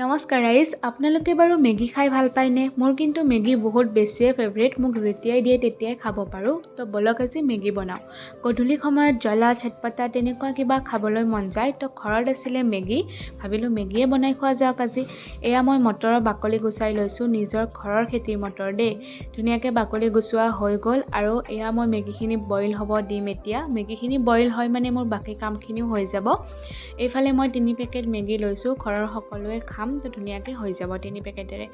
নমস্কাৰ ৰাইজ, আপোনালোকে বাৰু মেগী খাই ভাল পায়নে? মোৰ কিন্তু মেগী বহুত বেছিয়ে ফেভৰেট। মোক যেতিয়াই দিয়ে তেতিয়াই খাব পাৰোঁ। তো বলক আজি মেগী বনাওঁ। গধূলি সময়ত জ্বলা চটপটা তেনেকুৱা কিবা খাবলৈ মন যায়। তো ঘৰত আছিলে মেগী, ভাবিলোঁ মেগীয়ে বনাই খোৱা যাওক আজি। এয়া মই মটৰৰ বাকলি গুচাই লৈছোঁ, নিজৰ ঘৰৰ খেতিৰ মটৰ দেই। ধুনীয়াকৈ বাকলি গুচোৱা হৈ গ'ল আৰু এয়া মই মেগীখিনি বইল হ'ব দিম এতিয়া। মেগীখিনি বইল হয় মানে মোৰ বাকী কামখিনিও হৈ যাব। এইফালে মই 3 পেকেট মেগী লৈছোঁ, ঘৰৰ সকলোৱে তো ধুনীয়াকৈ হৈ যাব 3 পেকেটেৰে।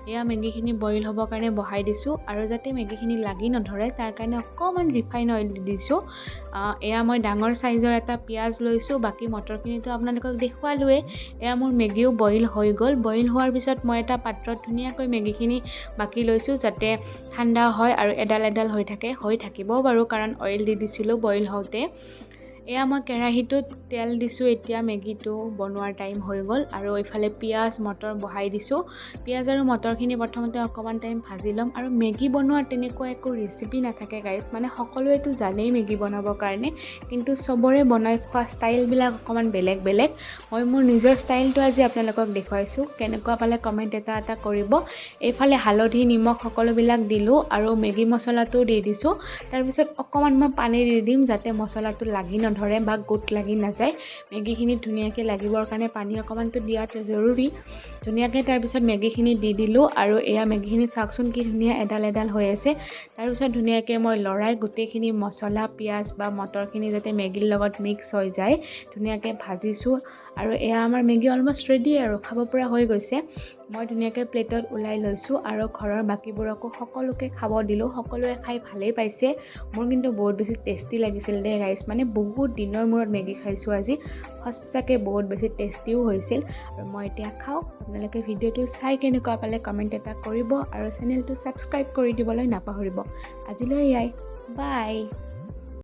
এয়া মেগীখিনি বইল হ'বৰ কাৰণে বহাই দিছোঁ আৰু যাতে মেগীখিনি লাগি নধৰে তাৰ কাৰণে অকণমান ৰিফাইন অইল দি দিছোঁ। এয়া মই ডাঙৰ চাইজৰ এটা পিঁয়াজ লৈছোঁ, বাকী মটৰখিনিতো আপোনালোকক দেখুৱালোৱে। এয়া মোৰ মেগীও বইল হৈ গ'ল। বইল হোৱাৰ পিছত মই এটা পাত্ৰত ধুনীয়াকৈ মেগীখিনি বাকি লৈছোঁ যাতে ঠাণ্ডা হয় আৰু এডাল এডাল হৈ থাকিবও বাৰু, কাৰণ অইল দি দিছিলোঁ বইল হওঁতে। এয়া মই কেৰাহীটোত তেল দিছোঁ, এতিয়া মেগীটো বনোৱাৰ টাইম হৈ গ'ল আৰু এইফালে পিঁয়াজ মটৰ বহাই দিছোঁ। পিঁয়াজ আৰু মটৰখিনি প্ৰথমতে অকণমান টাইম ভাজি ল'ম। আৰু মেগী বনোৱাৰ তেনেকুৱা একো ৰেচিপি নাথাকে গাইজ, মানে সকলোৱেতো জানেই মেগী বনাবৰ কাৰণে, কিন্তু চবৰে বনাই খোৱা ষ্টাইলবিলাক অকণমান বেলেগ বেলেগ। মই মোৰ নিজৰ ষ্টাইলটো আজি আপোনালোকক দেখুৱাইছোঁ, কেনেকুৱা পালে কমেণ্ট এটা কৰিব। এইফালে হালধি নিমখ সকলোবিলাক দিলোঁ আৰু মেগী মছলাটো দি দিছোঁ। তাৰপিছত অকণমান মই পানী দি দিম যাতে মছলাটো লাগি নধৰে বা গোট লাগি নাযায়। মেগীখিনি ধুনীয়াকৈ লাগিবৰ কাৰণে পানী অকণমানটো দিয়াটো জৰুৰী। ধুনীয়াকৈ তাৰপিছত মেগীখিনি দি দিলোঁ আৰু এয়া মেগীখিনি চাওকচোন কি ধুনীয়া এডাল এডাল হৈ আছে। তাৰপিছত ধুনীয়াকৈ মই লৰাই গোটেইখিনি মছলা পিঁয়াজ বা মটৰখিনি যাতে মেগীৰ লগত মিক্স হৈ যায় ধুনীয়াকৈ ভাজিছোঁ। আৰু এয়া আমাৰ মেগী অলমষ্ট ৰেডি আৰু খাব পৰা হৈ গৈছে। মই ধুনীয়াকৈ প্লেটত ওলাই লৈছোঁ আৰু ঘৰৰ বাকীবোৰকো সকলোকে খাব দিলোঁ। সকলোৱে খাই ভালেই পাইছে। মোৰ কিন্তু বহুত বেছি টেষ্টি লাগিছিল দেই ৰাইচ, মানে বহুত দিনৰ মূৰত মেগী খাইছোঁ আজি। সঁচাকৈ বহুত বেছি টেষ্টিও হৈছিল আৰু মই এতিয়া খাওঁ। আপোনালোকে ভিডিঅ'টো চাই কেনেকুৱা পালে কমেণ্ট এটা কৰিব আৰু চেনেলটো ছাবস্ক্ৰাইব কৰি দিবলৈ নাপাহৰিব। আজিলৈ এয়াই, বাই।